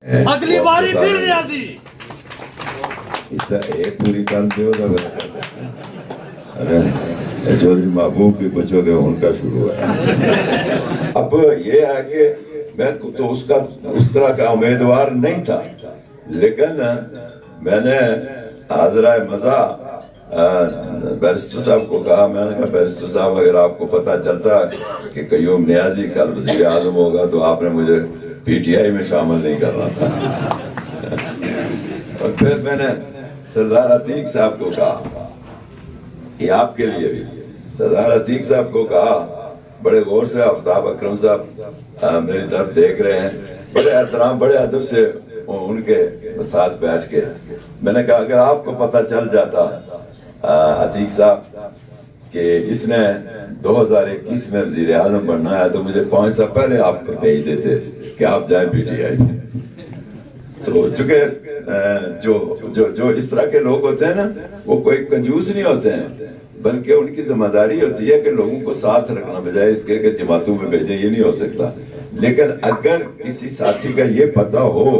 اگلی باری پھر ریاضی اس طرح ایک پوری کر دیو چودھری محبوب بھی بچو گے ان کا شروع ہے. اب یہ ہے کہ میں تو اس طرح کا امیدوار نہیں تھا، لیکن میں نے حاضرہ مزہ بیرسٹر صاحب کو کہا، میں نے کہا بیرسٹر صاحب اگر آپ کو پتا چلتا کہ قیوم نیازی کل وزیر اعظم ہوگا تو آپ نے مجھے پی ٹی آئی میں شامل نہیں کرنا تھا. اور پھر میں نے سردار عتیق صاحب کو کہا، یہ آپ کے لیے بھی، سردار عتیق صاحب کو کہا بڑے غور سے آفتاب اکرم صاحب میری طرف دیکھ رہے ہیں، بڑے احترام بڑے ادب سے ان کے ساتھ بیٹھ کے میں نے کہا اگر آپ کو پتہ چل جاتا عتیق صاحب کہ اس نے 2021 میں وزیر اعظم بننا ہے تو مجھے 5 سال پہلے آپ کو بھیج دیتے کہ آپ جائیں پی ٹی آئی میں. تو چونکہ جو اس طرح کے لوگ ہوتے ہیں نا وہ کوئی کنجوس نہیں ہوتے ہیں، بلکہ ان کی ذمہ داری ہوتی ہے کہ لوگوں کو ساتھ رکھنا، بجائے اس کے کہ جماعتوں میں بھیجیں. یہ نہیں ہو سکتا. لیکن اگر کسی ساتھی کا یہ پتہ ہو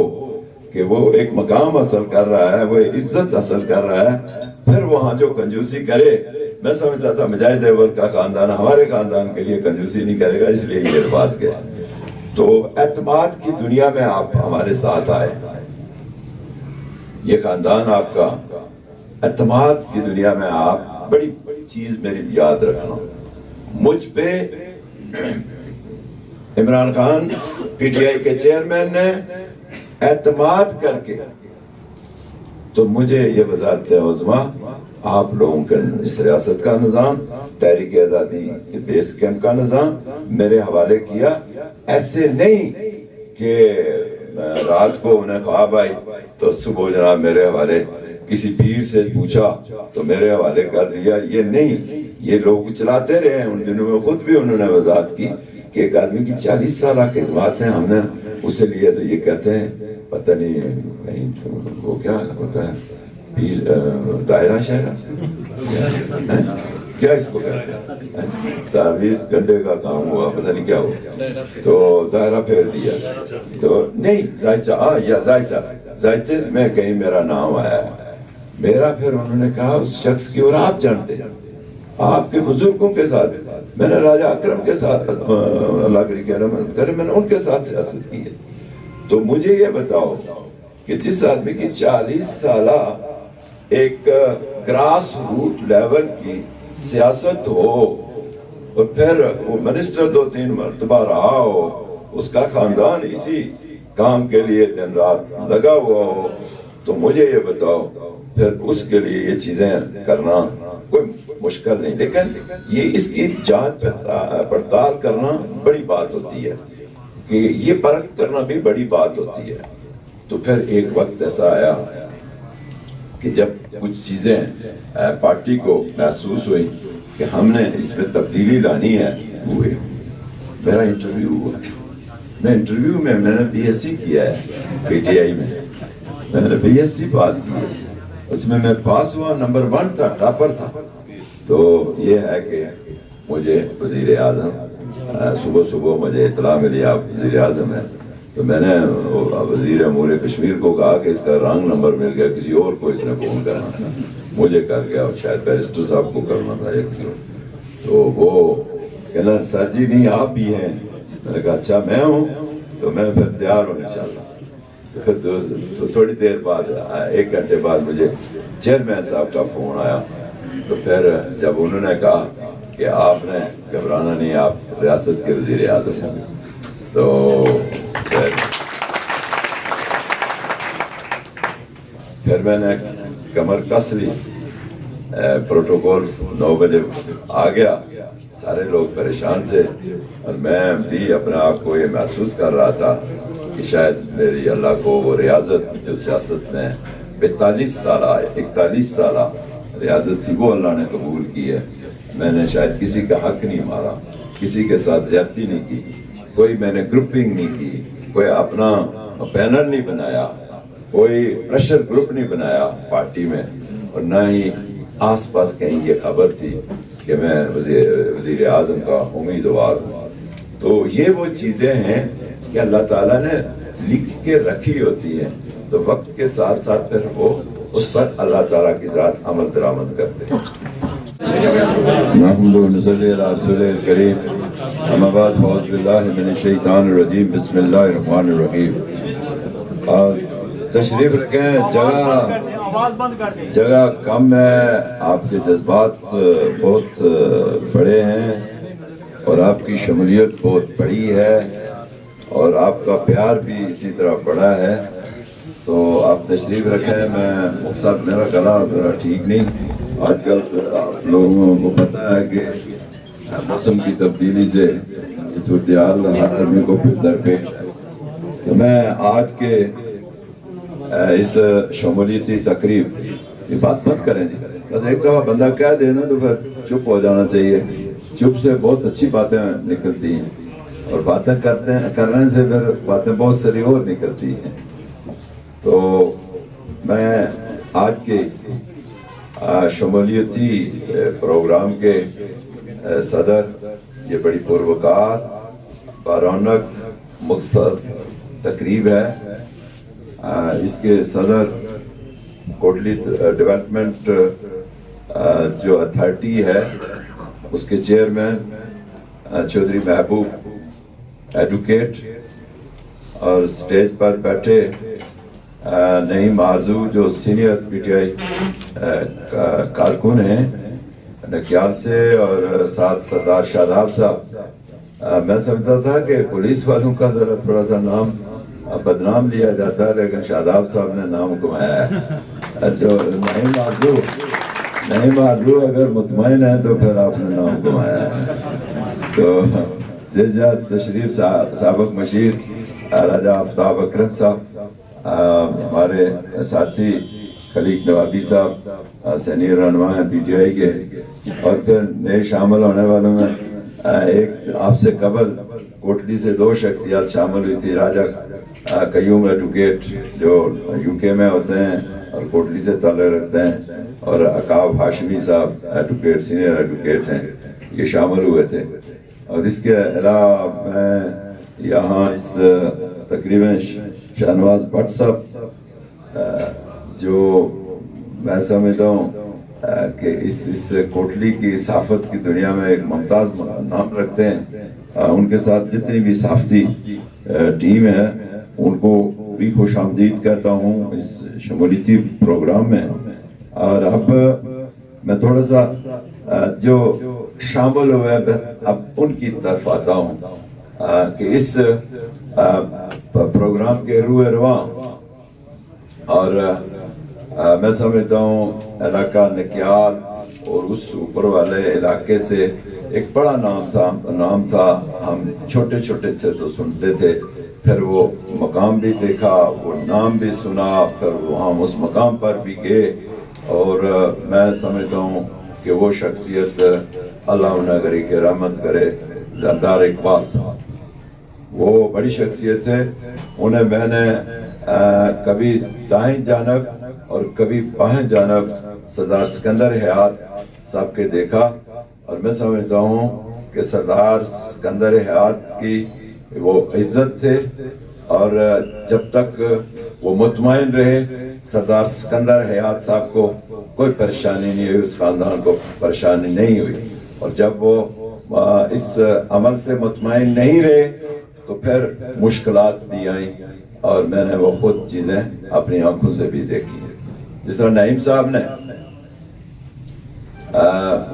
کہ وہ ایک مقام حاصل کر رہا ہے، وہ عزت حاصل کر رہا ہے، پھر وہاں جو کنجوسی کرے، میں سمجھتا تھا مجاہد دیوبند کا خاندان ہمارے خاندان کے لیے کنجوسی نہیں کرے گا، اس لیے یہ الفاظ گئے. تو اعتماد کی دنیا میں آپ ہمارے ساتھ آئے، یہ خاندان آپ کا اعتماد کی دنیا میں آپ بڑی چیز میری یاد رکھنا. مجھ پہ Imran Khan P T I کے چیئرمین نے اعتماد کر کے تو مجھے یہ وزارت عظمیٰ آپ لوگوں کے اس ریاست کا نظام، تحریک آزادی کے بیس کیمپ کا نظام میرے حوالے کیا. ایسے نہیں کہ رات کو انہیں خواب آئی تو صبح جناب میرے حوالے، کسی پیر سے پوچھا تو میرے حوالے کر دیا. یہ نہیں، یہ لوگ چلاتے رہے ہیں. ان دنوں میں خود بھی انہوں نے وضاحت کی کہ ایک آدمی کی 40 سالہ خدمات ہیں، ہم نے اسے لیے تو یہ کہتے ہیں پتہ نہیں کہیں وہ کیا ہوتا ہے دائرہ شہرہ کیا اس کو کہتے ہیں، تعویذ گنڈے کا کام ہوا، پتہ نہیں کیا ہوا تو دائرہ پھیر دیا. تو نہیں زائچہ یا زائچے میں کہیں میرا نام آیا ہے میرا. پھر انہوں نے کہا اس شخص کی، اور آپ جانتے ہیں آپ کے بزرگوں کے ساتھ، میں نے راجہ اکرم کے ساتھ اللہ کی رحمت کرے میں نے ان کے ساتھ سیاست کی ہے. تو مجھے یہ بتاؤ کہ جس آدمی کی 40 سالہ ایک گراس روٹ لیول کی سیاست ہو اور پھر وہ منسٹر 2-3 مرتبہ رہا ہو، اس کا خاندان اسی کام کے لیے دن رات لگا ہوا ہو، تو مجھے یہ بتاؤ پھر اس کے لیے یہ چیزیں کرنا کوئی مشکل نہیں. لیکن یہ اس کی جانچ پڑتال کرنا بڑی بات ہوتی ہے، کہ یہ پرکھ کرنا بھی بڑی بات ہوتی ہے. تو پھر ایک وقت ایسا آیا کہ جب کچھ چیزیں پارٹی کو محسوس ہوئی کہ ہم نے اس میں تبدیلی لانی ہے، ہوئے میرا انٹرویو ہوا. میں انٹرویو میں نے بی ایس سی کیا ہے پی ٹی آئی میں نے بی ایس سی پاس کی ہے، اس میں پاس ہوا، نمبر 1 تھا، ٹاپر تھا. تو یہ ہے کہ مجھے وزیر اعظم صبح مجھے اطلاع ملی آپ وزیر اعظم ہیں، تو میں نے وزیر امور کشمیر کو کہا کہ اس کا رانگ نمبر مل گیا، کسی اور کو اس نے فون کرنا تھا، مجھے کر گیا اور شاید بیرسٹر صاحب کو کرنا تھا ایک کسی. تو وہ کہنا سر جی نہیں آپ بھی ہیں. میں نے کہا اچھا میں ہوں، تو میں پھر تیار ہوں انشاءاللہ. تو پھر تھوڑی دیر بعد 1 گھنٹے بعد مجھے چیئرمین صاحب کا فون آیا. تو پھر جب انہوں نے کہا کہ آپ نے گھبرانا نہیں، آپ ریاست کے وزیر اعظم ہیں، تو پھر میں نے کمر کس لی. پروٹوکول 9 بجے آ گیا، سارے لوگ پریشان تھے اور میں بھی اپنے آپ کو یہ محسوس کر رہا تھا کہ شاید میری اللہ کو وہ ریاضت جو سیاست میں 42 سالہ 41 سالہ ریاضت تھی وہ اللہ نے قبول کی ہے. میں نے شاید کسی کا حق نہیں مارا، کسی کے ساتھ زیادتی نہیں کی، کوئی میں نے گروپنگ نہیں کی، کوئی اپنا بینر نہیں بنایا، کوئی پریشر گروپ نہیں بنایا پارٹی میں، اور نہ ہی آس پاس کہیں یہ خبر تھی کہ میں وزیر اعظم کا امیدوار ہوں. تو یہ وہ چیزیں ہیں کہ اللہ تعالیٰ نے لکھ کے رکھی ہوتی ہیں تو وقت کے ساتھ ساتھ پھر وہ اس پر اللہ تعالیٰ کی ذات عمل درآمد کرتے ہیں. نحمد و نصلی علی رسول الکریم. اما بعد اعوذ باللہ من الشیطان الرجیم. بسم اللہ الرحمن الرحیم. اور تشریف رکھیں. جگہ کم ہے. آپ کے جذبات بہت بڑے ہیں اور آپ کی شمولیت بہت بڑی ہے اور آپ کا پیار بھی اسی طرح بڑا ہے. تو آپ تشریف رکھیں. میں مقصد میرا گلا میرا ٹھیک نہیں. آج کل آپ لوگوں کو پتہ ہے کہ موسم کی تبدیلی سے صورتحال ہر آدمی کو درپیش ہے. تو میں آج کے اس شمولیتی تقریب یہ بات مت کریں جی. بس ایک دفعہ بندہ کہہ دینا تو پھر چپ ہو جانا چاہیے. چپ سے بہت اچھی باتیں نکلتی ہیں اور باتیں کرنے سے پھر باتیں بہت ساری اور نکلتی ہیں. تو میں آج کے اس شمولیتی پروگرام کے صدر، یہ بڑی پروکار بارونق مقصد تقریب ہے. اس کے صدر کوٹلی ڈیولپمنٹ جو اتھارٹی ہے اس کے چیئرمین چودھری محبوب ایڈوکیٹ اور سٹیج پر بیٹھے نعیم آرزو جو سینئر پی ٹی آئی کارکن ہیں نکیال سے، اور ساتھ سردار شاداب صاحب. میں سمجھتا تھا کہ پولیس والوں کا ذرا تھوڑا سا نام بدنام لیا جاتا ہے لیکن شاداب صاحب نے نام کمایا ہے. جو نعیم آرزو اگر مطمئن ہے تو پھر آپ نے نام کمایا ہے. تو تشریف سابق مشیر راجہ آفتاب اکرم صاحب، ہمارے ساتھی خلیق نوابی صاحب سینئر رہنما ہیں پی ٹی آئی کے، اور پھر نئے شامل ہونے والوں میں ایک آپ سے قبل کوٹلی سے 2 شخصیات شامل ہوئی تھی. راجہ قیوم ایڈوکیٹ جو یو کے میں ہوتے ہیں اور کوٹلی سے تعلق رکھتے ہیں، اور عقاب ہاشمی صاحب ایڈوکیٹ سینئر ایڈوکیٹ ہیں، یہ شامل ہوئے تھے. اور اس کے علاوہ میں یہاں اس تقریباً شہنواز بٹ صاحب جو میں سمجھتا ہوں کہ اس کوٹلی کی صحافت کی دنیا میں ایک ممتاز نام رکھتے ہیں، ان کے ساتھ جتنی بھی صحافتی ٹیم ہے ان کو بھی خوش آمدید کہتا ہوں اس شمولیتی پروگرام میں. اور اب میں تھوڑا سا جو شامل ہوئے اب ان کی طرف آتا ہوں کہ اس پروگرام کے روح رواں، اور میں سمجھتا ہوں علاقہ نکیال اور اس اوپر والے علاقے سے ایک بڑا نام تھا. ہم چھوٹے چھوٹے تھے تو سنتے تھے، پھر وہ مقام بھی دیکھا، وہ نام بھی سنا، پھر ہم اس مقام پر بھی گئے. اور میں سمجھتا ہوں کہ وہ شخصیت اللہ انہیں گری کے رحمت کرے، زردار اقبال صاحب، وہ بڑی شخصیت ہے. انہیں میں نے کبھی دائیں جانب اور کبھی بائیں جانب سردار سکندر حیات صاحب کے دیکھا، اور میں سمجھتا ہوں کہ سردار سکندر حیات کی وہ عزت تھے، اور جب تک وہ مطمئن رہے سردار سکندر حیات صاحب کو کوئی پریشانی نہیں ہوئی، اس خاندان کو پریشانی نہیں ہوئی. اور جب وہ اس عمل سے مطمئن نہیں رہے تو پھر مشکلات بھی آئیں، اور میں نے وہ خود چیزیں اپنی آنکھوں سے بھی دیکھی. جس طرح نعیم صاحب نے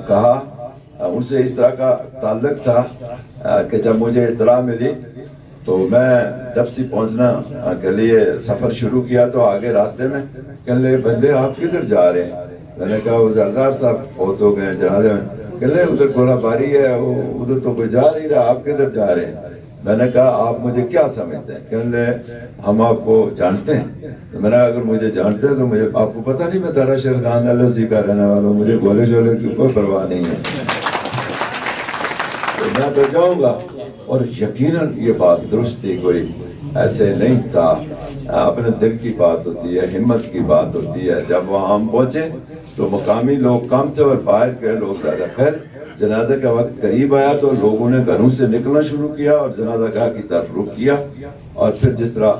کہا، ان سے اس طرح کا تعلق تھا کہ جب مجھے اطلاع ملی تو میں جب سے پہنچنا کے لیے سفر شروع کیا تو آگے راستے میں کہنے لگے بندے آپ کدھر جا رہے ہیں؟ میں نے کہا وہ زردار صاحب فوت ہو گئے جنازے میں. کہنے لگے ادھر گولہ باری ہے، ادھر تو کوئی جا نہیں رہا، آپ کدھر جا رہے ہیں؟ میں نے کہا آپ مجھے کیا سمجھتے ہیں؟ کہنے لگے ہم آپ کو جانتے ہیں. میں نے کہا اگر مجھے جانتے ہیں تو مجھے آپ کو پتہ نہیں میں دارا شیر خان LSE کا رہنے والا ہوں، مجھے گولے شولے کی کوئی پرواہ نہیں ہے، میں تو جاؤں گا. اور یقیناً یہ بات درست تھی، کوئی ایسے نہیں تھا. اپنے دل کی بات ہوتی ہے، ہمت کی بات ہوتی ہے. جب وہاں ہم پہنچے تو مقامی لوگ کم تھے اور باہر کے لوگ زیادہ. پھر جنازہ کا وقت قریب آیا تو لوگوں نے گھروں سے نکلنا شروع کیا اور جنازہ گاہ کی طرف رخ کیا. اور پھر جس طرح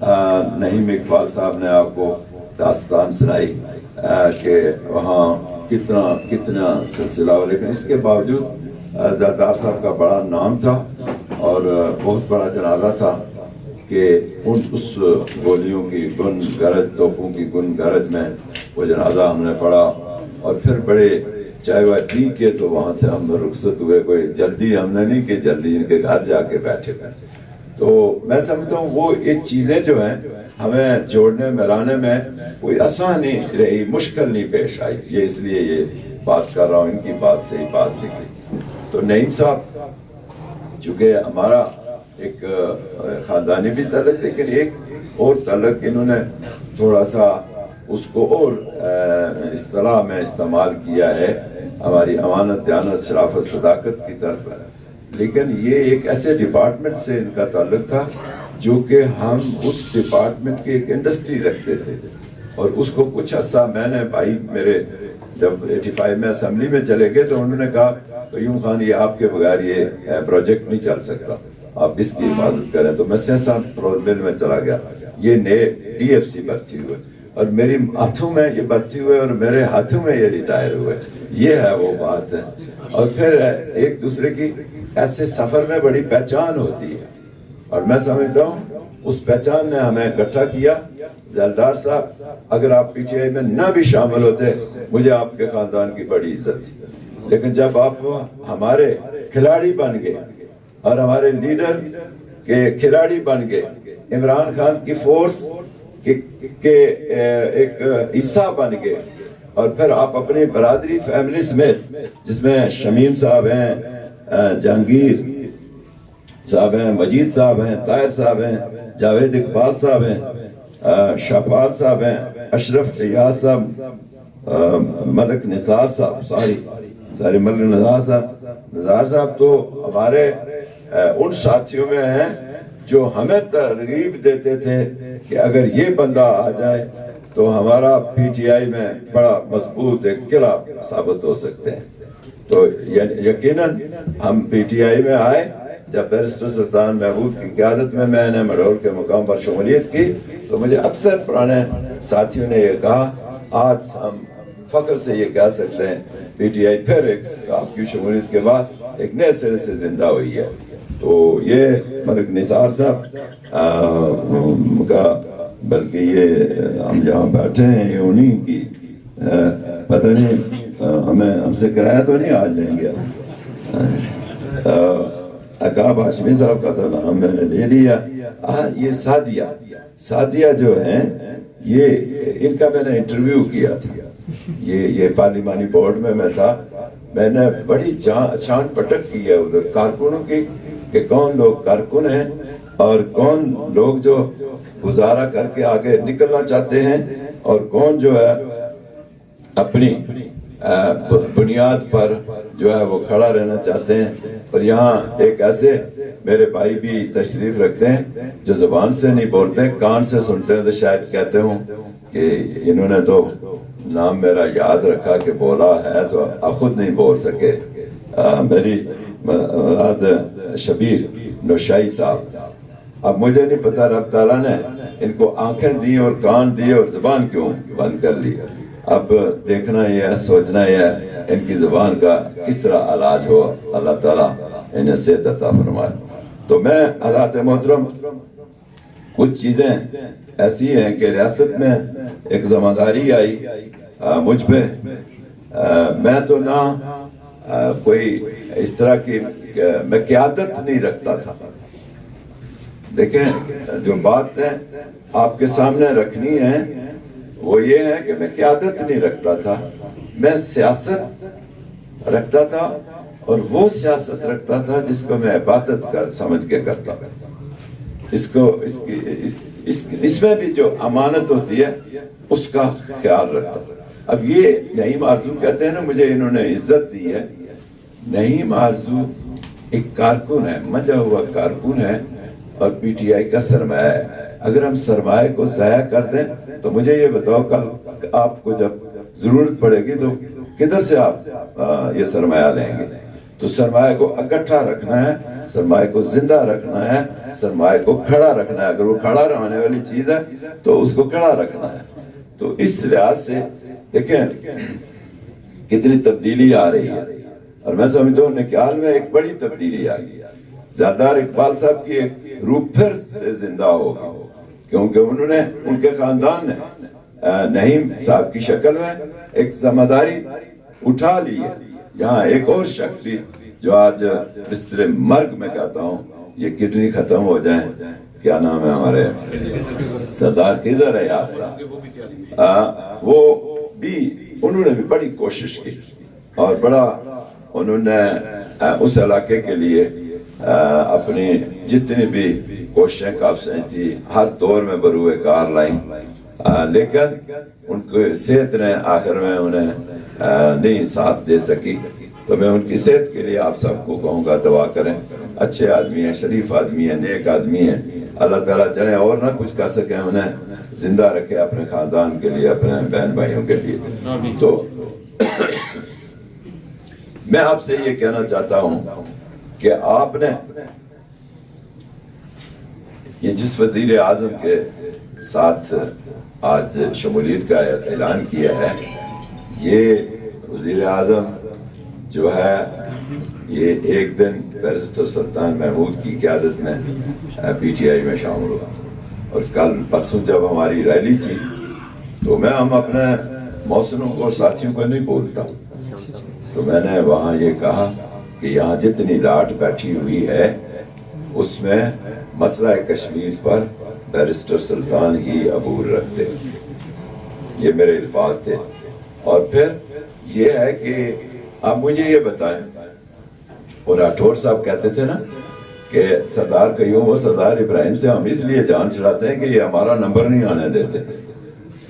نعیم اقبال صاحب نے آپ کو داستان سنائی کہ وہاں کتنا سلسلہ ہو، لیکن اس کے باوجود زردار صاحب کا بڑا نام تھا اور بہت بڑا جنازہ تھا کہ اس گولیوں کی گن گرج، توپوں کی گن گرج میں وہ جنازہ ہم نے پڑھا، اور پھر بڑے چائے وائے پی کے تو وہاں سے ہم رخصت ہوئے. کوئی جلدی ہم نے نہیں کہ جلدی ان کے گھر جا کے بیٹھے. تو میں سمجھتا ہوں وہ یہ چیزیں جو ہیں ہمیں جوڑنے ملانے میں کوئی آسان نہیں رہی، مشکل نہیں پیش آئی. یہ اس لیے یہ بات کر رہا ہوں، ان کی بات سے ہی بات نکلی. تو نعیم صاحب چونکہ ہمارا ایک خاندانی بھی تعلق، لیکن ایک اور تعلق انہوں نے تھوڑا سا اس کو اور اصطلاح میں استعمال کیا ہے، ہماری امانت، دیانت، شرافت، صداقت کی طرف ہے. لیکن یہ ایک ایسے ڈپارٹمنٹ سے ان کا تعلق تھا جو کہ ہم اس ڈپارٹمنٹ کی ایک انڈسٹری رکھتے تھے، اور اس کو کچھ عرصہ میں نے، بھائی میرے جب 85 میں اسمبلی میں چلے گئے تو انہوں نے کہا قیوم خان یہ آپ کے بغیر یہ پروجیکٹ نہیں چل سکتا، آپ اس کی حفاظت کریں. تو میں سہسا فلور مل میں چلا گیا، یہ نئے ڈی ایف سی بھرتی ہوئے، اور میری ہاتھوں میں یہ بھرتی ہوئے اور میرے ہاتھوں میں یہ ریٹائر ہوئے. یہ ہے وہ بات ہے. اور پھر ایک دوسرے کی ایسے سفر میں بڑی پہچان ہوتی ہے، اور میں سمجھتا ہوں اس پہچان نے ہمیں اکٹھا کیا. زردار صاحب اگر آپ پی ٹی آئی میں نہ بھی شامل ہوتے، مجھے آپ کے خاندان کی بڑی عزت تھی. لیکن جب آپ ہمارے کھلاڑی بن گئے اور ہمارے لیڈر کے کھلاڑی بن گئے، عمران خان کی فورس کے ایک حصہ بن گئے، اور پھر آپ اپنی برادری فیملی سمیت، جس میں شمیم صاحب ہیں، جہانگیر صاحب ہیں، مجید صاحب ہیں، طاہر صاحب ہیں، جاوید اقبال صاحب ہیں، شاپال صاحب ہیں، اشرف ریاض صاحب، ملک نثار صاحب، ساری ملک نثار صاحب تو ہمارے ان ساتھیوں میں ہیں جو ہمیں ترغیب دیتے تھے کہ اگر یہ بندہ آ جائے تو ہمارا پی ٹی آئی میں بڑا مضبوط ایک قلعہ ثابت ہو سکتے ہیں. تو یقیناً ہم پی ٹی آئی میں آئے جب بیرسٹر سلطان محمود کی قیادت میں نے مڈور کے مقام پر شمولیت کی، تو مجھے اکثر پرانے ساتھیوں نے یہ کہا، آج ہم فخر سے یہ کہہ سکتے ہیں پی ٹی آئی پھر ایک آپ کی شمولیت کے بعد ایک نئے سرے سے زندہ ہوئی ہے. تو یہ ملک نثار صاحب کا، بلکہ یہ ہم جہاں بیٹھے ہیں یہ انہیں کی، پتہ نہیں ہم سے کرایہ تو نہیں آج لیں گے. عقاب ہاشمی صاحب کا تو نام میں نے لے لیا. یہ سعدیہ جو ہیں، یہ ان کا میں نے انٹرویو کیا تھا. یہ پارلیمانی بورڈ میں تھا. میں نے بڑی چھان پٹک کی ہے ادھر کارکنوں کی کہ کون لوگ کارکن ہیں اور کون لوگ جو گزارا کر کے آگے نکلنا چاہتے ہیں، اور کون جو ہے اپنی بنیاد پر جو ہے وہ کھڑا رہنا چاہتے ہیں. اور یہاں ایک ایسے میرے بھائی بھی تشریف رکھتے ہیں جو زبان سے نہیں بولتے، کان سے سنتے ہیں، تو شاید کہتے ہوں کہ انہوں نے تو نام میرا یاد رکھا کہ بولا ہے تو خود نہیں بول سکے. میری مراد شبیر نوشائی صاحب. اب مجھے نہیں پتا رب تعالیٰ نے ان کو آنکھیں دی اور کان دی اور زبان کیوں بند کر لی. اب دیکھنا یہ ہے، سوچنا یہ ہے ان کی زبان کا کس طرح علاج ہو. اللہ تعالیٰ انہیں صحت عطا فرمائے. تو میں حضرات محترم، کچھ چیزیں ایسی ہیں کہ ریاست میں ایک ذمہ داری آئی مجھ پہ. میں تو نہ کوئی اس طرح کی میں قیادت نہیں رکھتا تھا. دیکھیں جو بات ہے آپ کے سامنے رکھنی ہے وہ یہ ہے کہ میں قیادت نہیں رکھتا تھا، میں سیاست رکھتا تھا، اور وہ سیاست رکھتا تھا جس کو میں عبادت سمجھ کے کرتا تھا. اس میں بھی جو امانت ہوتی ہے اس کا خیال رکھتا تھا. اب یہ نعیم آرزو کہتے ہیں نا، مجھے انہوں نے عزت دی ہے. نعیم آرزو ایک کارکن ہے، مجا ہوا کارکن ہے، اور پی ٹی آئی کا سرمایہ ہے. اگر ہم سرمایہ کو ضائع کر دیں تو مجھے یہ بتاؤ کل آپ کو جب ضرورت پڑے گی تو کدھر سے آپ یہ سرمایہ لیں گے؟ تو سرمایہ کو اکٹھا رکھنا ہے سرمایہ کو زندہ رکھنا ہے، سرمایہ کو کھڑا رکھنا ہے. اگر وہ کھڑا رہنے والی چیز ہے تو اس کو کھڑا رکھنا ہے. تو اس لحاظ سے دیکھیں کتنی تبدیلی آ رہی ہے. اور میں سمجھتا ہوں نکال میں ایک بڑی تبدیلی آ گئی. زادار اقبال صاحب کی ایک روح پھر سے زندہ ہوگی، کیونکہ انہوں نے، ان کے خاندان نے نعیم صاحب کی شکل میں ایک ذمہ داری اٹھا لی ہے. یہاں ایک اور شخص بھی جو آج بستر مرگ میں کہتا ہوں یہ کڈنی ختم ہو جائیں، کیا نام ہے ہمارے سردار خضر حیات صاحب، وہ بھی انہوں نے بھی بڑی کوشش کی اور بڑا انہوں نے اس علاقے کے لیے اپنی جتنی بھی کوششیں کافشیں تھی ہر دور میں بروئے کار لائیں، لیکن ان کو صحت نے آخر میں انہیں نہیں ساتھ دے سکی. تو میں ان کی صحت کے لیے آپ سب کو کہوں گا دعا کریں. اچھے آدمی ہیں، شریف آدمی ہیں، نیک آدمی ہیں. اللہ تعالیٰ چاہے اور نہ کچھ کر سکیں انہیں زندہ رکھے اپنے خاندان کے لیے، اپنے بہن بھائیوں کے لیے. تو میں آپ سے یہ کہنا چاہتا ہوں کہ آپ نے یہ جس وزیر اعظم کے ساتھ آج شمولیت کا اعلان کیا ہے، یہ وزیر اعظم جو ہے یہ ایک دن بیرسٹر سلطان محمود کی قیادت میں پی ٹی آئی میں شامل ہوا. اور کل پرسوں جب ہماری ریلی تھی تو میں ہم اپنے محسنوں کو ساتھیوں کو نہیں بولتا، تو میں نے وہاں یہ کہا کہ یہاں جتنی لاٹ بیٹھی ہوئی ہے اس میں مسئلہ کشمیر پر بیرسٹر سلطان ہی عبور رکھتے. یہ میرے الفاظ تھے. اور پھر یہ ہے کہ آپ مجھے یہ بتائیں، اور راٹھور صاحب کہتے تھے نا کہ سردار قیوم و سردار ابراہیم سے ہم اس لیے جان چھڑاتے ہیں کہ یہ ہمارا نمبر نہیں آنے دیتے.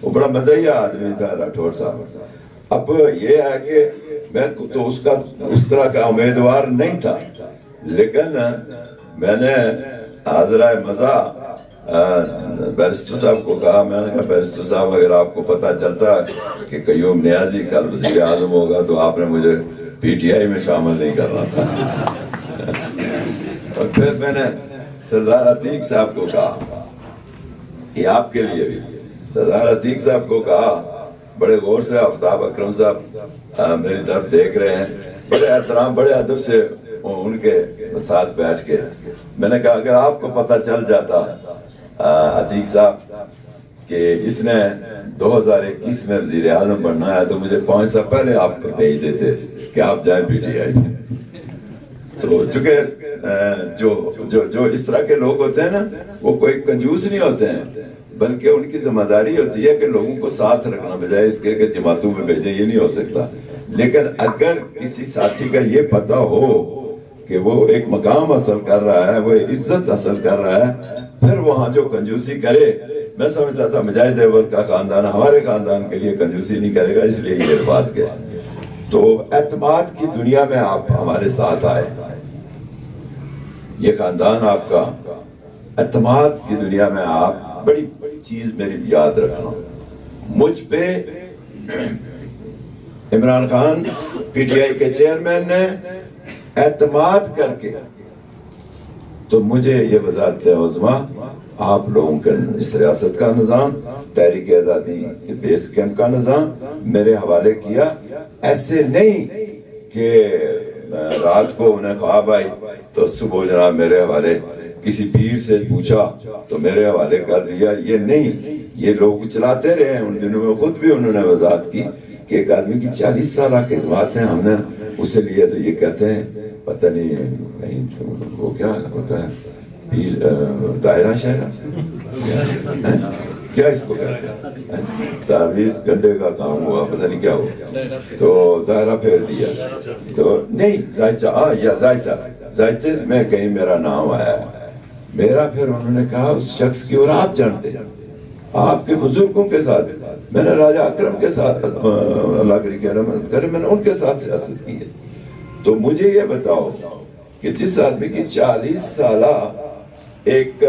وہ بڑا مزاحیہ آدمی تھا راٹھور صاحب. اب یہ ہے کہ میں تو اس کا اس طرح کا امیدوار نہیں تھا، لیکن میں نے حاضرہ مزاح بیرسٹر صاحب کو کہا، میں نے کہا بیرسٹر صاحب اگر آپ کو پتہ چلتا کہ قیوم نیازی کل وزیر اعظم ہوگا تو آپ نے مجھے پی ٹی آئی میں شامل نہیں کرنا تھا. اور پھر میں نے سردار عتیق صاحب کو کہا، یہ آپ کے لیے بھی، سردار عتیق صاحب کو کہا بڑے غور سے، آفتاب اکرم صاحب میری طرف دیکھ رہے ہیں، بڑے احترام بڑے ادب سے ان کے ساتھ بیٹھ کے میں نے کہا اگر آپ کو پتہ چل جاتا عتیق صاحب کہ اس نے 2021 میں وزیر اعظم بننا ہے تو مجھے 5 سال پہلے آپ کو بھیج دیتے کہ آپ جائیں پی ٹی آئی. تو چونکہ جو اس طرح کے لوگ ہوتے ہیں نا وہ کوئی کنجوس نہیں ہوتے ہیں، بلکہ ان کی ذمہ داری ہوتی ہے کہ لوگوں کو ساتھ رکھنا، بجائے اس کے کہ جماعتوں میں بھیجیں. یہ نہیں ہو سکتا. لیکن اگر کسی ساتھی کا یہ پتہ ہو کہ وہ ایک مقام حاصل کر رہا ہے، وہ عزت حاصل کر رہا ہے، پھر وہاں جو کنجوسی کرے، میں سمجھتا تھا مجاہد دیوبر کا خاندان ہمارے خاندان کے لیے کنجوسی نہیں کرے گا، اس لیے یہ الفاظ کے. تو اعتماد کی دنیا میں آپ ہمارے ساتھ آئے، یہ خاندان آپ کا اعتماد کی دنیا میں آپ بڑی چیز میری یاد رکھنا. مجھ پہ Imran Khan P T I کے چیئرمین نے اعتماد کر کے تو مجھے یہ وزارت عظمیٰ آپ لوگوں کے اس ریاست کا نظام، تحریک آزادی کے بیس کیمپ کا نظام میرے حوالے کیا. ایسے نہیں کہ رات کو انہیں خواب آئی تو صبح جناب میرے حوالے، کسی پیر سے پوچھا تو میرے حوالے کر دیا. یہ نہیں، یہ لوگ چلاتے رہے ہیں. ان دنوں میں خود بھی انہوں نے وضاحت کی کہ ایک آدمی کی 40 سالہ خدمات ہیں، ہم نے اسے لیے تو یہ کہتے ہیں پتہ نہیں کہیں وہ کیا ہوتا ہے دائرہ شہرہ کیا اس کو کہتے ہیں، تعویذ گنڈے کا کام ہوا، پتہ نہیں کیا ہوا تو دائرہ پھیر دیا. تو نہیں زائچہ یا زائچے میں کہیں میرا نام آیا میرا. پھر انہوں نے کہا اس شخص کی، اور آپ جانتے ہیں آپ کے بزرگوں کے ساتھ، میں نے راجہ اکرم کے ساتھ اللہ کی رحمت کرے میں نے ان کے ساتھ سیاست کی ہے. تو مجھے یہ بتاؤ کہ جس آدمی کی 40 سالہ ایک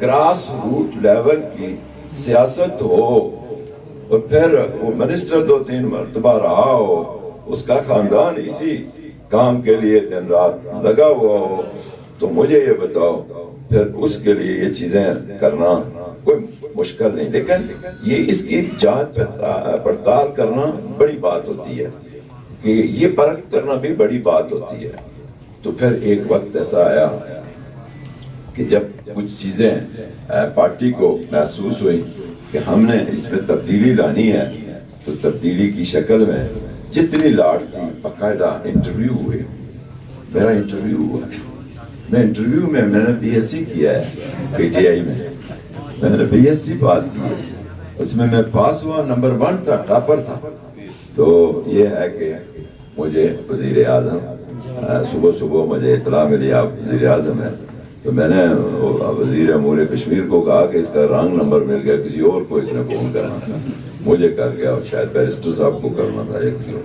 گراس روٹ لیول کی سیاست ہو اور پھر وہ منسٹر 2-3 مرتبہ رہا ہو، اس کا خاندان اسی کام کے لیے دن رات لگا ہوا ہو، تو مجھے یہ بتاؤ پھر اس کے لیے یہ چیزیں کرنا کوئی مشکل نہیں، لیکن یہ اس کی جانچ پڑتال کرنا بڑی بات ہوتی ہے، کہ یہ پرکھ کرنا بھی بڑی بات ہوتی ہے۔ تو پھر ایک وقت ایسا آیا کہ جب کچھ چیزیں پارٹی کو محسوس ہوئی کہ ہم نے اس میں تبدیلی لانی ہے، تو تبدیلی کی شکل میں جتنی لاٹ تھی باقاعدہ انٹرویو ہوئے، میرا انٹرویو ہوا، میں انٹرویو میں نے بی ایس سی کیا ہے پی ٹی آئی میں نے بی ایس سی پاس کی ہے، اس میں پاس ہوا، نمبر 1 تھا، ٹاپر تھا۔ تو یہ ہے کہ مجھے وزیر اعظم صبح مجھے اطلاع ملی آپ وزیر اعظم ہیں، تو میں نے وزیر امور کشمیر کو کہا کہ اس کا رانگ نمبر مل گیا، کسی اور کو اس نے فون کرنا تھا، مجھے کر گیا، اور شاید بیرسٹر صاحب کو کرنا تھا ایک کسی اور۔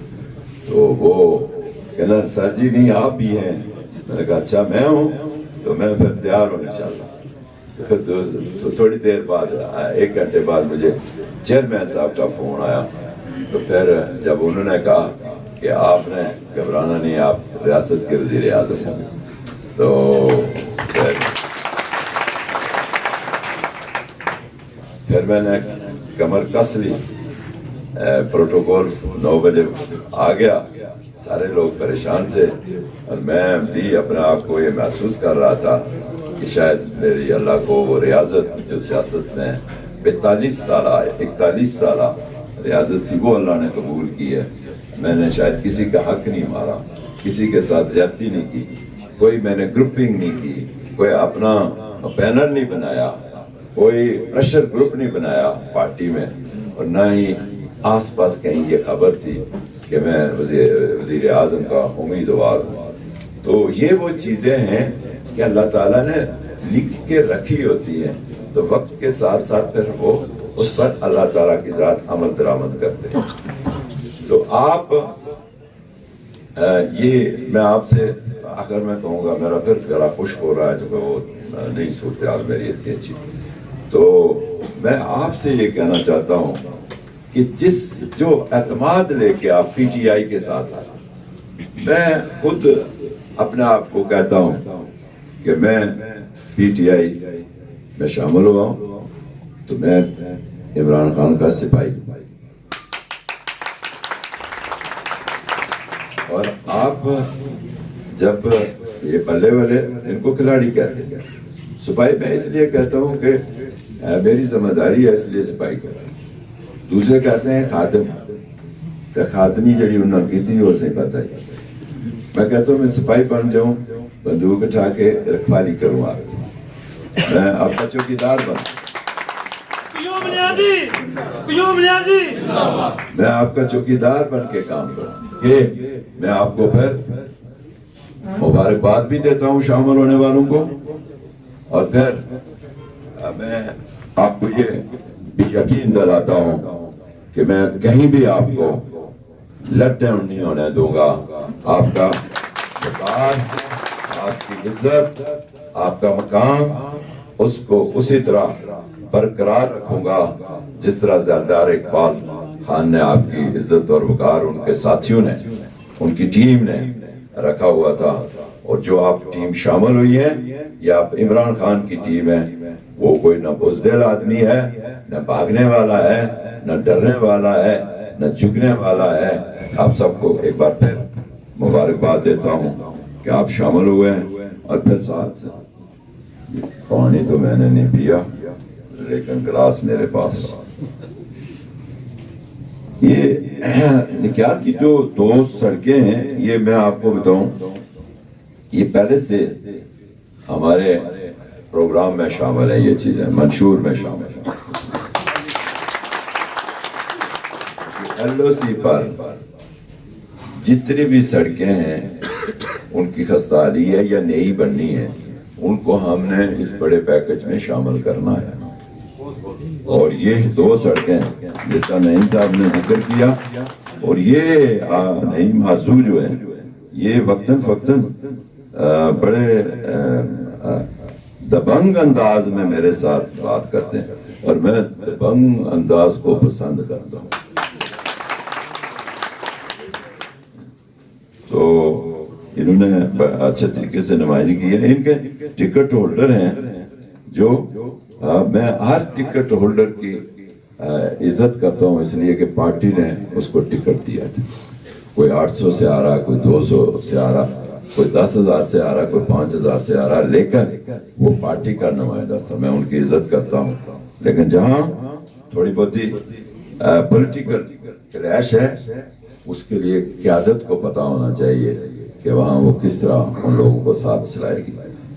تو وہ کہنا سر جی نہیں آپ بھی ہیں، میں نے کہا اچھا میں ہوں، تو میں پھر تیار ہوں انشاءاللہ۔ تو پھر تھوڑی دیر بعد 1 گھنٹے بعد مجھے چیئرمین صاحب کا فون آیا، تو پھر جب انہوں نے کہا کہ آپ نے گھبرانا نہیں، آپ ریاست کے وزیر اعظم ہیں، تو پھر میں نے کمر کس لی، پروٹوکول 9 بجے آ گیا، سارے لوگ پریشان تھے، اور میں بھی اپنے آپ کو یہ محسوس کر رہا تھا کہ شاید میری اللہ کو وہ ریاضت جو سیاست میں 41 سالہ ریاضت تھی وہ اللہ نے قبول کی ہے۔ میں نے شاید کسی کا حق نہیں مارا، کسی کے ساتھ زیادتی نہیں کی، کوئی میں نے گروپنگ نہیں کی، کوئی اپنا بینر نہیں بنایا، کوئی پریشر گروپ نہیں بنایا پارٹی میں، اور نہ ہی آس پاس کہیں یہ خبر تھی کہ میں وزیر اعظم کا امیدوار ہوں۔ تو یہ وہ چیزیں ہیں کہ اللہ تعالیٰ نے لکھ کے رکھی ہوتی ہیں، تو وقت کے ساتھ ساتھ پھر وہ اس پر اللہ تعالیٰ کی ذات عمل درآمد کرتے ہیں۔ تو آپ یہ میں آپ سے آخر میں کہوں گا، میرا پھر گلا خشک ہو رہا ہے، جو وہ نہیں صورتحال میری اتنی اچھی، تو میں آپ سے یہ کہنا چاہتا ہوں کہ جو اعتماد لے کے آپ پی ٹی آئی کے ساتھ آئے، میں خود اپنے آپ کو کہتا ہوں کہ میں پی ٹی آئی میں شامل ہوا ہوں، تو میں عمران خان کا سپاہی، اور آپ جب یہ بلے والے ان کو کھلاڑی کہتے ہیں، سپاہی میں اس لیے کہتا ہوں کہ میری ذمہ داری ہے، اس لیے سپاہی کہتا ہوں۔ دوسرے کہتے ہیں خادم، تو خادمی جڑی انہوں نے کی تھی اور سے پتہ ہی، میں کہتا ہوں میں سپاہی بن جاؤں، بندوق اٹھا کے رکھوالی کروں، میں آپ کا چوکیدار بنوں، میں آپ کا چوکیدار بن کے کام کروں، کہ میں آپ کو پھر مبارکباد بھی دیتا ہوں شامل ہونے والوں کو، اور پھر میں آپ کو یہ بھی یقین دلاتا ہوں کہ میں کہیں بھی آپ کو لیٹ ڈاؤن نہیں ہونے دوں گا، آپ کا وقار، آپ کی عزت، آپ کا مقام، اس کو اسی طرح برقرار رکھوں گا جس طرح زردار اقبال خان نے آپ کی عزت اور وقار ان کے ساتھیوں نے، ان کی ٹیم نے رکھا ہوا تھا۔ اور جو آپ ٹیم شامل ہوئی ہے، یہ آپ عمران خان کی ٹیم ہے، وہ کوئی نہ بزدل آدمی ہے، نہ بھاگنے والا ہے، نہ ڈرنے والا ہے، نہ جھکنے والا ہے۔ آپ سب کو ایک بار پھر مبارکباد دیتا ہوں کہ آپ شامل ہوئے ہیں، اور پھر ساتھ پانی تو میں نے نہیں پیا، لیکن گلاس میرے پاس رہا۔ یہ نکیار کی جو 2 سڑکیں ہیں، یہ میں آپ کو بتاؤں، یہ پہلے سے ہمارے پروگرام میں شامل ہے، یہ چیزیں منشور میں شامل ہیں۔ ایل او سی پر جتنی بھی سڑکیں ہیں ان کی خستحالی ہے یا نئی بننی ہے، ان کو ہم نے اس بڑے پیکج میں شامل کرنا ہے۔ اور یہ 2 سڑکیں جس کا نعیم صاحب نے ذکر کیا، اور یہ نعیم حضو جو ہے، یہ وقتاً فوقتاً بڑے دبنگ انداز میں میرے ساتھ بات کرتے ہیں، اور میں دبنگ انداز کو پسند کرتا ہوں۔ تو انہوں نے اچھے طریقے سے نمائندگی کی ہے. ان کے ٹکٹ ہولڈر ہیں جو میں ہر ٹکٹ ہولڈر کی عزت کرتا ہوں، اس لیے کہ پارٹی نے اس کو ٹکٹ دیا تھا. کوئی 800 سے آ رہا، کوئی 200 سے آ رہا، کوئی 10,000 سے آ رہا، کوئی 5,000 سے آ رہا، لیکن وہ پارٹی کا نمائندہ تھا. میں ان کی عزت کرتا ہوں. لیکن جہاں تھوڑی بہت پولیٹیکل کلیش ہے، اس کے لیے قیادت کو پتا ہونا چاہیے کہ وہاں وہ کس طرح ان لوگوں کو ساتھ چلائے گی.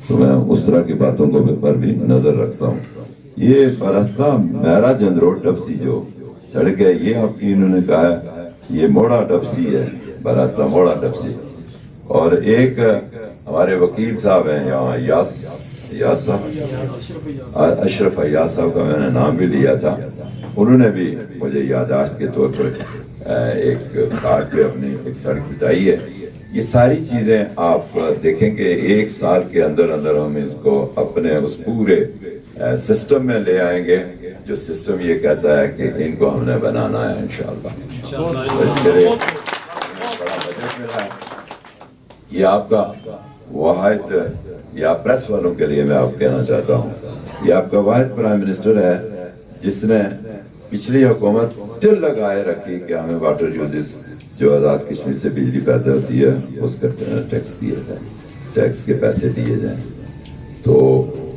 تو میں اس طرح کی باتوں کو پر بھی نظر رکھتا ہوں. یہ راستہ میرا جند روڈ ڈبسی جو سڑک ہے، یہ آپ کی انہوں نے کہا ہے یہ موڑا ڈبسی ہے، راستہ موڑا ڈبسی. اور ایک ہمارے وکیل صاحب ہیں یہاں، یاس صاحب، اشرف ایاز صاحب کا میں نے نام بھی لیا تھا. انہوں نے بھی مجھے یادداشت کے طور پر ایک کارڈ پہ اپنی ایک سڑک بتائی ہے. یہ ساری چیزیں آپ دیکھیں کہ ایک سال کے اندر اندر ہم اس کو اپنے اس پورے سسٹم میں لے آئیں گے جو سسٹم یہ کہتا ہے کہ ان کو ہم نے بنانا ہے انشاءاللہ. اس کے لیے بڑا بجٹ ملا ہے. یہ آپ کا واحد، یا پریس والوں کے لیے میں آپ کہنا چاہتا ہوں، یہ آپ کا واحد پرائم منسٹر ہے جس نے پچھلی حکومت دل لگائے رکھی کہ ہمیں واٹر یوزز جو آزاد کشمیر سے بجلی پیدا ہوتی ہے اس کا ٹیکس دیا جائے، ٹیکس کے پیسے دیے جائیں. تو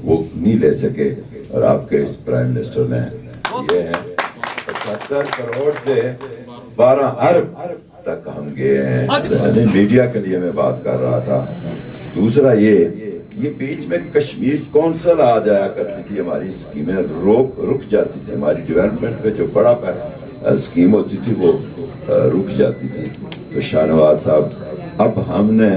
وہ نہیں لے سکے، اور آپ کے اس پرائم منسٹر نے یہ ہے 75 کروڑ سے 12 ارب تک ہم گئے ہیں. میڈیا کے لیے میں بات کر رہا تھا. دوسرا یہ بیچ میں کشمیر کونسل آ جایا کرتی تھی، ہماری اسکیمیں رک جاتی تھی. ہماری ڈیولپمنٹ پہ جو بڑا اسکیم ہوتی تھی وہ رک جاتی تھی. تو شاہ نواز صاحب اب ہم نے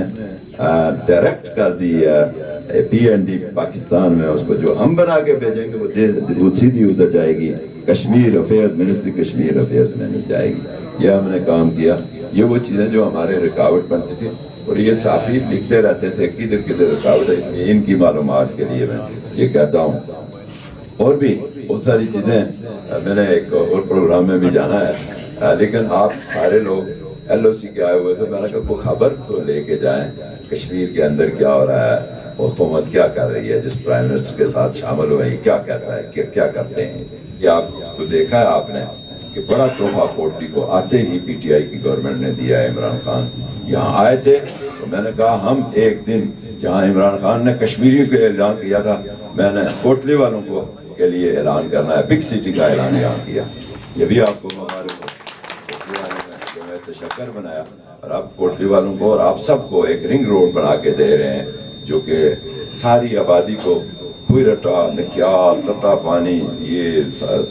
ڈائریکٹ کر دی ہے پی این ڈی پاکستان میں، اس کو جو ہم بنا کے بھیجیں گے وہ سیدھی ادھر جائے گی، Kashmir affairs, ministry Kashmir affairs میں نہیں جائے گی. یہ ہم نے کام کیا. یہ وہ چیزیں جو ہمارے رکاوٹ بنتی تھی، اور یہ صحافی لکھتے رہتے تھے کدھر کدھر رکاوٹ ہے، اس لیے ان کی معلومات کے لیے میں یہ کہتا ہوں. اور بھی بہت ساری چیزیں، میں نے ایک اور پروگرام میں بھی جانا ہے، لیکن آپ سارے لوگ ایل او سی کے آئے ہوئے تھے. میں نے کہا کوئی خبر تو لے کے جائیں کشمیر کے اندر کیا ہو رہا ہے، حکومت کیا کر رہی ہے، جس پرائم منسٹر کے ساتھ شامل ہوئے کیا کہتا ہے، کیا کرتے ہیں. یہ آپ کو دیکھا ہے آپ نے کہ بڑا تحفہ کوٹلی کو آتے ہی پی ٹی آئی کی گورنمنٹ نے دیا ہے. عمران خان یہاں آئے تھے تو میں نے کہا ہم ایک دن جہاں عمران خان نے کشمیریوں کے اعلان کیا تھا، میں نے کوٹلی والوں کو کے لیے اعلان کرنا ہے، بگ سٹی کا اعلان یہاں کیا. یہ بھی آپ کو ہمارے تشکر بنایا، اور آپ کوٹلی والوں کو اور آپ سب کو ایک رنگ روڈ بنا کے دے رہے ہیں جو کہ ساری آبادی کو کوئی رٹا نکیال تتا پانی، یہ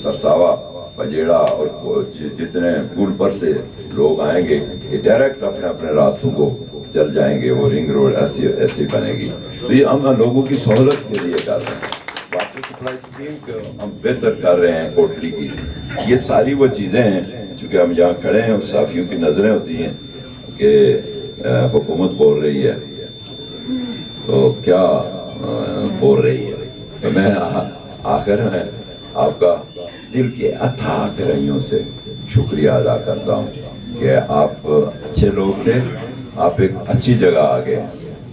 سرساوا پجیڑا اور جتنے پول پر سے لوگ آئیں گے یہ ڈائریکٹ اپنے اپنے راستوں کو چل جائیں گے. وہ رنگ روڈ ایسی بنے گی. تو یہ ہم لوگوں کی سہولت کے لیے کر رہے ہیں. واٹر سپلائی اسکیم کو ہم بہتر کر رہے ہیں کوٹلی کی. یہ ساری وہ چیزیں ہیں چونکہ ہم جہاں کھڑے ہیں اور صحافیوں کی نظریں ہوتی ہیں کہ حکومت بول رہی ہے تو کیا بول رہی ہے. تو میں آخر میں آپ کا دل کے اتھاہ گہرائیوں سے شکریہ ادا کرتا ہوں کہ آپ اچھے لوگ تھے، آپ ایک اچھی جگہ آ گئے.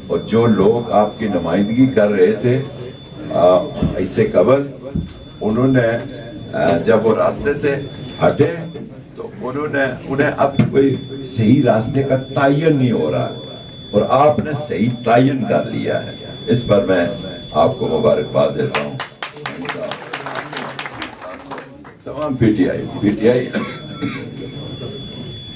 اور جو لوگ آپ کی نمائندگی کر رہے تھے اس سے قبل، انہوں نے جب وہ راستے سے ہٹے تو انہیں اب کوئی صحیح راستے کا تعین نہیں ہو رہا، اور آپ نے صحیح تعین کر لیا ہے. اس پر میں آپ کو مبارکباد دیتا ہوں. تمام پی ٹی آئی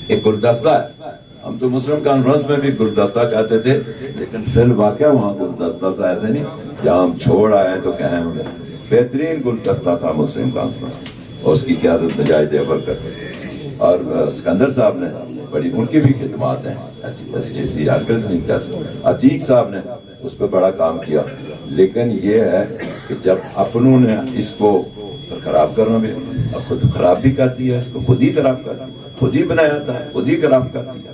ایک گلدستہ ہے. ہم تو مسلم کانفرنس میں بھی گلدستہ کہتے تھے، لیکن فی الواقع وہاں گلدستہ تو ایسے نہیں جہاں ہم چھوڑ آئے تو کہیں ہمیں بہترین گلدستہ تھا مسلم کانفرنس میں، اور اس کی قیادت مجاہد اول کرتے تھے. اور سکندر صاحب نے بڑی ان کی بھی خدمات ہیں، ایسی حرکت نہیں کہہ سکتے. عتیق صاحب نے اس پہ بڑا کام کیا. لیکن یہ ہے کہ جب اپنوں نے اس کو خراب کرنا بھی، خود خراب بھی کر دیا، اس کو خود ہی خراب کر دیا، خود ہی بنایا تھا، خود ہی خراب کر دیا.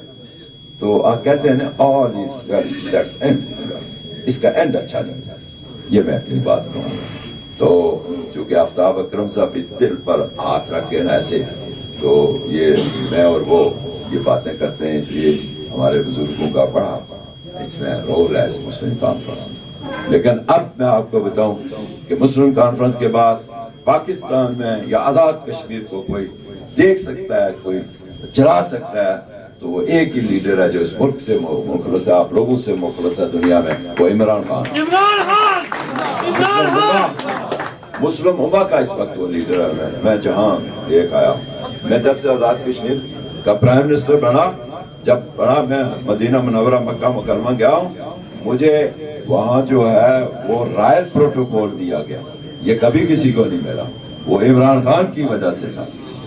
تو آپ کہتے ہیں نا all is well, that's end. اس کا اینڈ اچھا نہیں. یہ میں اپنی بات کہوں. تو چونکہ آفتاب اکرم صاحب دل پر ہاتھ رکھ کے نا ایسے، تو یہ میں اور وہ یہ باتیں کرتے ہیں، اس لیے ہمارے بزرگوں کا بڑا اس میں رول ہے اس مسلم کانفرنس میں. لیکن اب میں آپ کو بتاؤں کہ مسلم کانفرنس کے بعد پاکستان میں یا آزاد کشمیر کو کوئی دیکھ سکتا ہے, کوئی چلا سکتا ہے, تو وہ ایک ہی لیڈر ہے جو اس ملک سے مخلص ہے, آپ لوگوں سے مخلص ہے دنیا میں, وہ عمران خان. مسلم امہ کا اس وقت وہ لیڈر ہے. میں جہاں دیکھ آیا ہوں, میں جب سے آزاد کشمیر کا پرائم منسٹر بنا, جب بنا میں مدینہ منورہ مکہ مکرمہ گیا ہوں, مجھے وہاں جو ہے وہ رائل پروٹوکول دیا گیا. یہ کبھی کسی کو نہیں ملا. وہ عمران خان کی وجہ سے تھا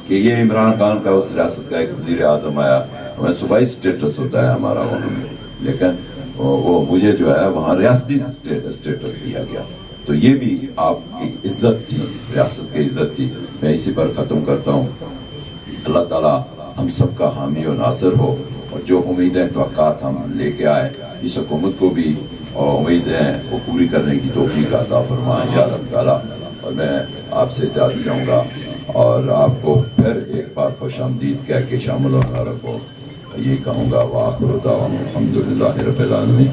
کہ یہ عمران خان کا اس ریاست کا ایک وزیر اعظم آیا, ہمیں صوبائی اسٹیٹس ہوتا ہے ہمارا وہاں میں, لیکن وہ مجھے جو ہے وہاں ریاستی اسٹیٹس دیا گیا. تو یہ بھی آپ کی عزت تھی, ریاست کی عزت تھی. میں اسی پر ختم کرتا ہوں. اللہ تعالیٰ ہم سب کا حامی و ناصر ہو, اور جو امیدیں توقعات ہم لے کے آئے اس حکومت کو بھی اور امیدیں وہ پوری کرنے کی توفیق عطا فرمائے یا رب تعالیٰ. اور میں آپ سے اجازت چاہوں گا اور آپ کو پھر ایک بار خوش آمدید کہہ کے شامل ہونا رکھو یہ کہوں گا. وآخر دعوانا الحمدللہ رب العالمین.